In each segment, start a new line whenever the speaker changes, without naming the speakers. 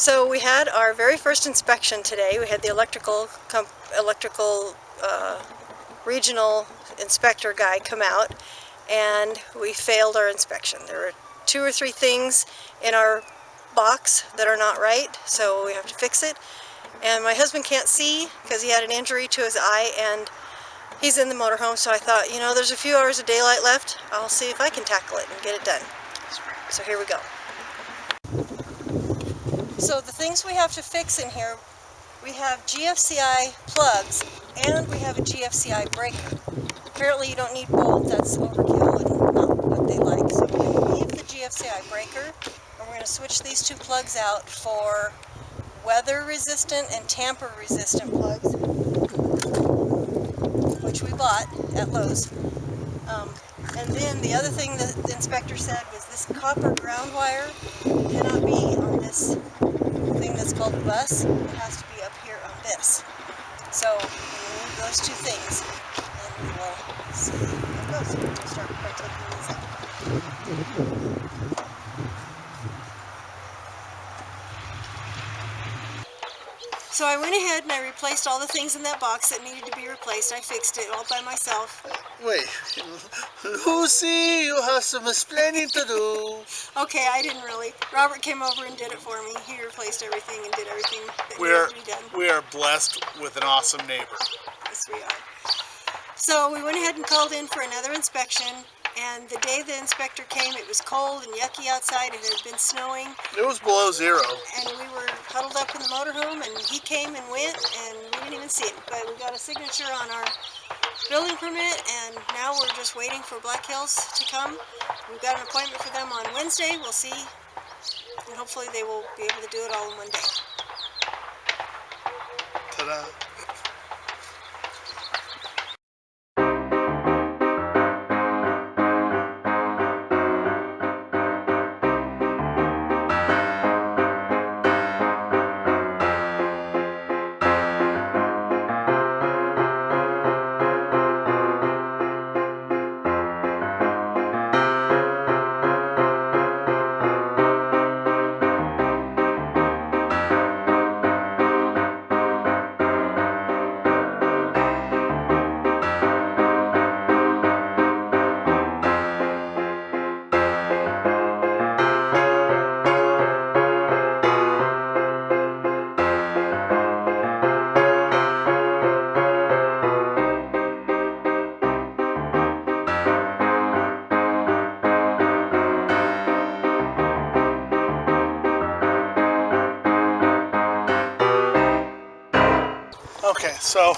So we had our very first inspection today. We had the electrical regional inspector guy come out, and we failed our inspection. There were 2 or 3 things in our box that are not right, so we have to fix it. And my husband can't see because he had an injury to his eye, and he's in the motorhome, so I thought, you know, there's a few hours of daylight left. I'll see if I can tackle it and get it done. So here we go. So the things we have to fix in here, we have GFCI plugs and we have a GFCI breaker. Apparently you don't need both, that's overkill and not what they like. So we're going to leave the GFCI breaker and we're going to switch these 2 plugs out for weather resistant and tamper resistant plugs, which we bought at Lowe's. And then the other thing that the inspector said was this copper ground wire cannot be on this thing that's called a bus. It has to be up here on this. So we'll remove those 2 things and we will see how it goes. We'll start by taking these out. So I went ahead and I replaced all the things in that box that needed to be replaced. I fixed it all by myself.
Wait, Lucy, you have some explaining to do.
Okay, I didn't really. Robert came over and did it for me. He replaced everything and did everything that needed to be done.
We are blessed with an awesome neighbor.
Yes, we are. So we went ahead and called in for another inspection. And the day the inspector came, it was cold and yucky outside. It had been snowing.
It was below 0.
And we were huddled up in the motorhome, and he came and went, and we didn't even see him. But we got a signature on our building permit, and now we're just waiting for Black Hills to come. We've got an appointment for them on Wednesday. We'll see, and hopefully they will be able to do it all in one day.
Ta-da. Okay, so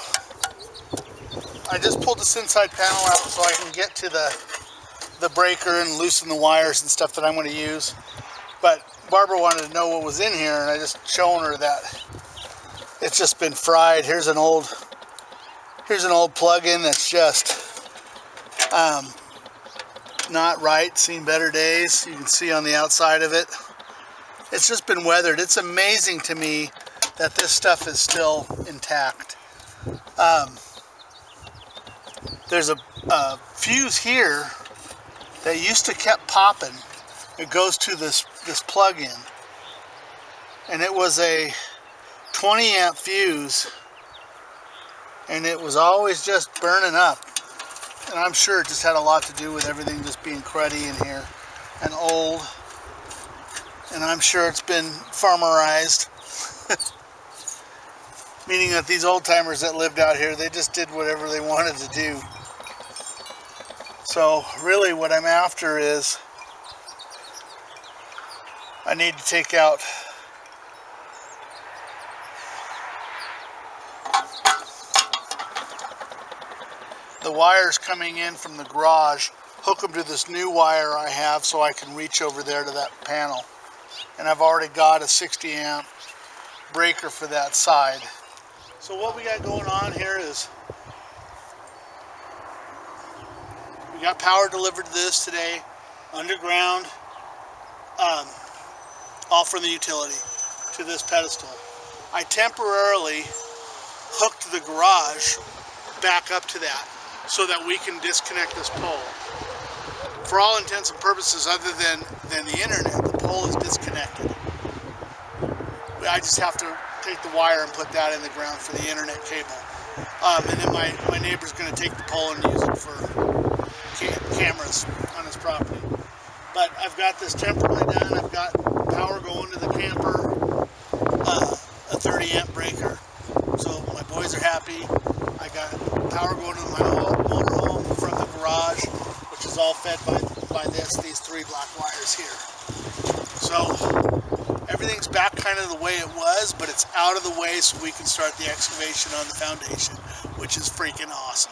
I just pulled this inside panel out so I can get to the breaker and loosen the wires and stuff that I'm going to use. But Barbara wanted to know what was in here, and I just shown her that it's just been fried. Here's an old plug-in that's just not right, seen better days. You can see on the outside of it. It's just been weathered. It's amazing to me that this stuff is still intact. There's a fuse here that used to kept popping. It goes to this plug-in, and it was a 20 amp fuse, and it was always just burning up. And I'm sure it just had a lot to do with everything just being cruddy in here and old. And I'm sure it's been farmerized. Meaning that these old timers that lived out here, they just did whatever they wanted to do. So really what I'm after is I need to take out the wires coming in from the garage, hook them to this new wire I have so I can reach over there to that panel. And I've already got a 60 amp breaker for that side. So what we got going on here is we got power delivered to this today, underground, all from the utility to this pedestal. I temporarily hooked the garage back up to that so that we can disconnect this pole. For all intents and purposes, other than the internet, the pole is disconnected. I just have to take the wire and put that in the ground for the internet cable. And then my neighbor's going to take the pole and use it for cameras on his property. But I've got this temporarily done. I've got power going to the camper, a 30 amp breaker. So my boys are happy. I got power going to my motorhome from the garage, which is all fed by these 3 black wires here. So everything's back kind of the way it was, but it's out of the way so we can start the excavation on the foundation, which is freaking awesome.